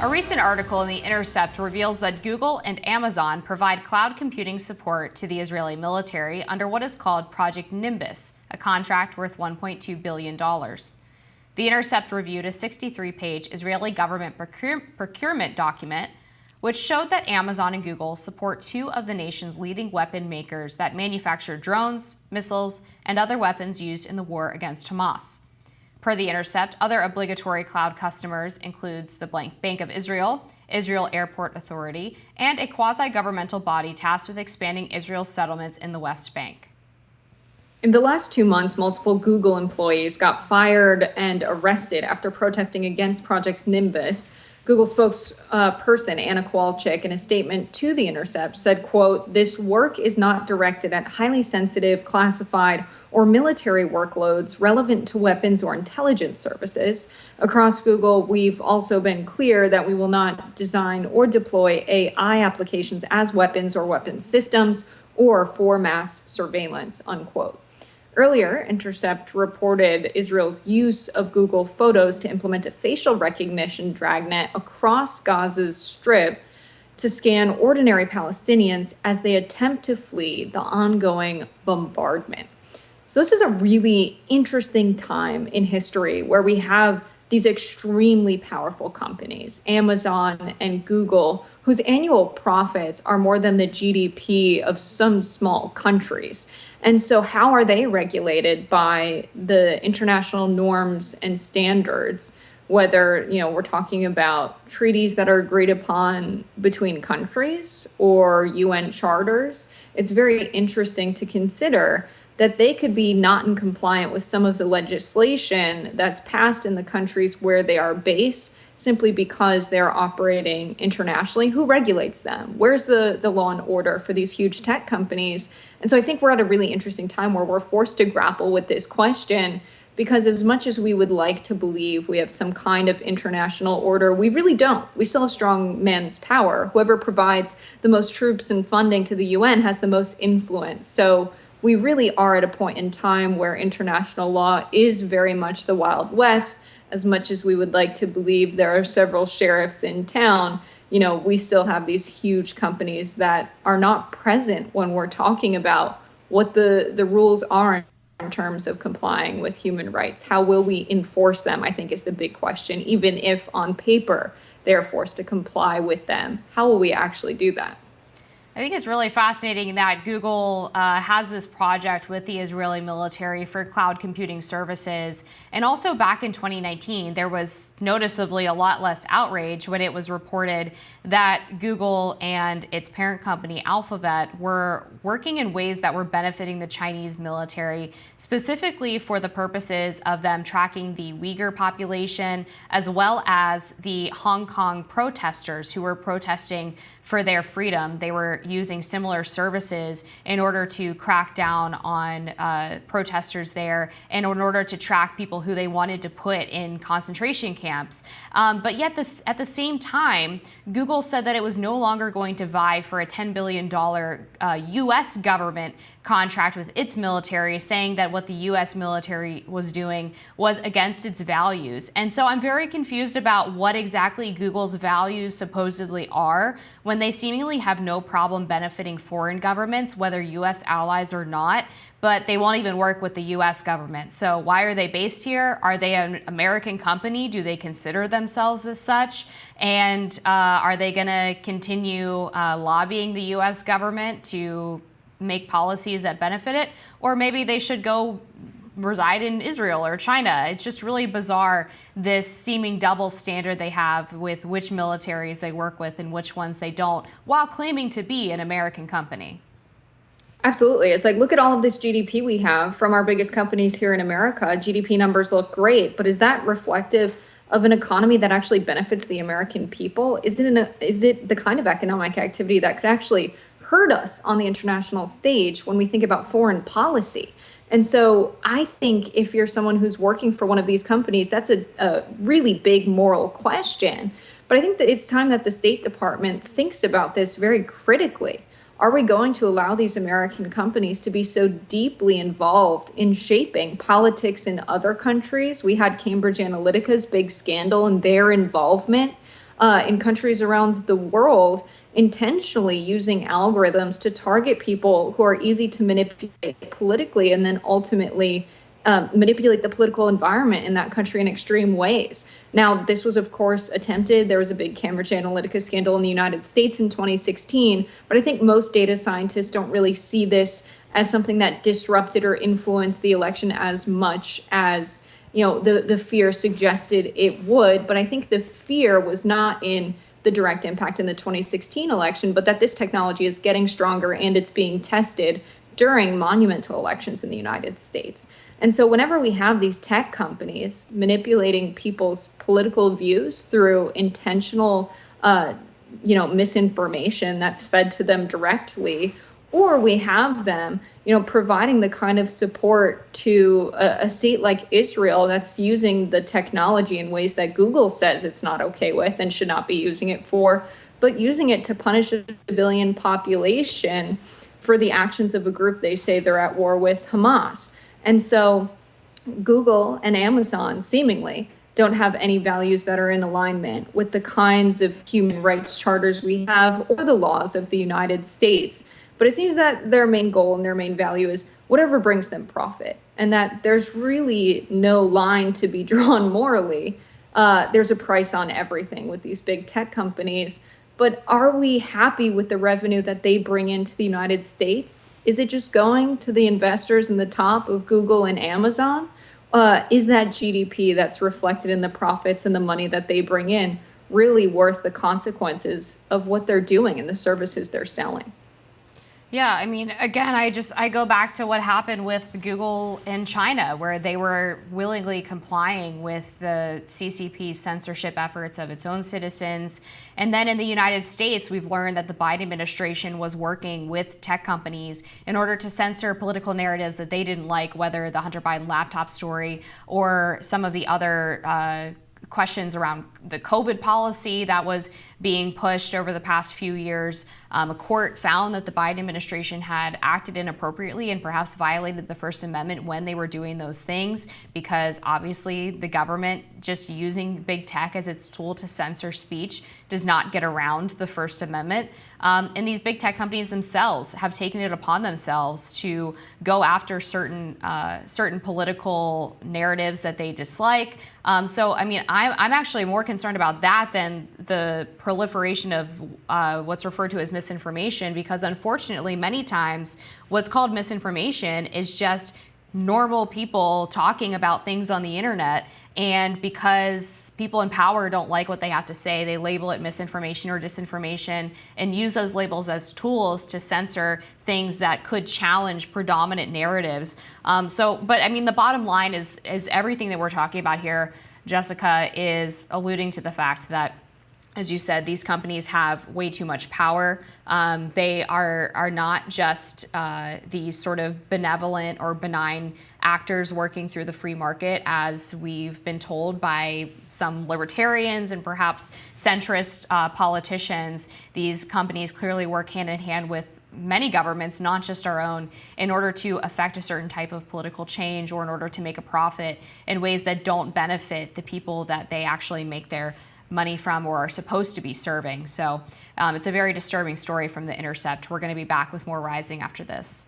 A recent article in The Intercept reveals that Google and Amazon provide cloud computing support to the Israeli military under what is called Project Nimbus, a contract worth $1.2 billion. The Intercept reviewed a 63-page Israeli government procurement document, which showed that Amazon and Google support two of the nation's leading weapon makers that manufacture drones, missiles, and other weapons used in the war against Hamas. Per The Intercept, other obligatory cloud customers includes the Bank of Israel, Israel Airport Authority, and a quasi-governmental body tasked with expanding Israel's settlements in the West Bank. In the last 2 months, multiple Google employees got fired and arrested after protesting against Project Nimbus. Google spokesperson Anna Kowalczyk, in a statement to The Intercept, said, quote, "This work is not directed at highly sensitive, classified, or military workloads relevant to weapons or intelligence services. Across Google, we've also been clear that we will not design or deploy AI applications as weapons or weapons systems or for mass surveillance," unquote. Earlier, Intercept reported Israel's use of Google Photos to implement a facial recognition dragnet across Gaza's Strip to scan ordinary Palestinians as they attempt to flee the ongoing bombardment. So this is a really interesting time in history where we have these extremely powerful companies, Amazon and Google, whose annual profits are more than the GDP of some small countries. And so how are they regulated by the international norms and standards, whether, we're talking about treaties that are agreed upon between countries or UN charters? It's very interesting to consider that they could be not in compliance with some of the legislation that's passed in the countries where they are based simply because they're operating internationally. Who regulates them? Where's the law and order for these huge tech companies? And so I think we're at a really interesting time where we're forced to grapple with this question, because as much as we would like to believe we have some kind of international order, we really don't. We still have strong men's power. Whoever provides the most troops and funding to the UN has the most influence. So we really are at a point in time where international law is very much the Wild West. As much as we would like to believe there are several sheriffs in town, we still have these huge companies that are not present when we're talking about what the rules are in terms of complying with human rights. How will we enforce them, I think, is the big question. Even if on paper they're forced to comply with them, how will we actually do that? I think it's really fascinating that Google has this project with the Israeli military for cloud computing services. And also back in 2019, there was noticeably a lot less outrage when it was reported that Google and its parent company Alphabet were working in ways that were benefiting the Chinese military, specifically for the purposes of them tracking the Uyghur population, as well as the Hong Kong protesters who were protesting for their freedom. They were using similar services in order to crack down on protesters there and in order to track people who they wanted to put in concentration camps. But yet at the same time, Google said that it was no longer going to vie for a $10 billion U.S. government contract with its military, saying that what the U.S. military was doing was against its values. And so I'm very confused about what exactly Google's values supposedly are when they seemingly have no problem benefiting foreign governments, whether U.S. allies or not, but they won't even work with the U.S. government. So why are they based here? Are they an American company? Do they consider themselves as such? And are they going to continue lobbying the U.S. government to make policies that benefit it? Or maybe they should go reside in Israel or China. It's just really bizarre, this seeming double standard they have with which militaries they work with and which ones they don't, while claiming to be an American company. Absolutely. It's like, look at all of this GDP we have from our biggest companies here in America. GDP numbers look great, but is that reflective of an economy that actually benefits the American people? Is it the kind of economic activity that could actually hurt us on the international stage when we think about foreign policy? And so I think if you're someone who's working for one of these companies, that's a really big moral question. But I think that it's time that the State Department thinks about this very critically. Are we going to allow these American companies to be so deeply involved in shaping politics in other countries? We had Cambridge Analytica's big scandal and their involvement in countries around the world, intentionally using algorithms to target people who are easy to manipulate politically, and then ultimately manipulate the political environment in that country in extreme ways. Now, this was, of course, attempted. There was a big Cambridge Analytica scandal in the United States in 2016, but I think most data scientists don't really see this as something that disrupted or influenced the election as much as, the fear suggested it would. But I think the fear was not in the direct impact in the 2016 election, but that this technology is getting stronger and it's being tested during monumental elections in the United States. And so whenever we have these tech companies manipulating people's political views through intentional, misinformation that's fed to them directly, or we have them, providing the kind of support to a state like Israel that's using the technology in ways that Google says it's not okay with and should not be using it for, but using it to punish a civilian population for the actions of a group they say they're at war with, Hamas. And so Google and Amazon seemingly don't have any values that are in alignment with the kinds of human rights charters we have or the laws of the United States. But it seems that their main goal and their main value is whatever brings them profit, and that there's really no line to be drawn morally. There's a price on everything with these big tech companies. But are we happy with the revenue that they bring into the United States? Is it just going to the investors in the top of Google and Amazon? Is that GDP that's reflected in the profits and the money that they bring in really worth the consequences of what they're doing and the services they're selling? Yeah, I mean, again, I go back to what happened with Google in China, where they were willingly complying with the CCP's censorship efforts of its own citizens. And then in the United States, we've learned that the Biden administration was working with tech companies in order to censor political narratives that they didn't like, whether the Hunter Biden laptop story or some of the other questions around the COVID policy that was being pushed over the past few years. A court found that the Biden administration had acted inappropriately and perhaps violated the First Amendment when they were doing those things, because obviously the government just using big tech as its tool to censor speech does not get around the First Amendment. And these big tech companies themselves have taken it upon themselves to go after certain political narratives that they dislike. So, I mean, I'm actually more concerned about that than the proliferation of what's referred to as misinformation, because unfortunately, many times what's called misinformation is just normal people talking about things on the internet. And because people in power don't like what they have to say, they label it misinformation or disinformation and use those labels as tools to censor things that could challenge predominant narratives. But I mean, the bottom line is everything that we're talking about here, Jessica, is alluding to the fact that, as you said, these companies have way too much power. They are not just these sort of benevolent or benign actors working through the free market, as we've been told by some libertarians and perhaps centrist politicians. These companies clearly work hand in hand with many governments, not just our own, in order to affect a certain type of political change or in order to make a profit in ways that don't benefit the people that they actually make their money from or are supposed to be serving. So it's a very disturbing story from The Intercept. We're going to be back with more Rising after this.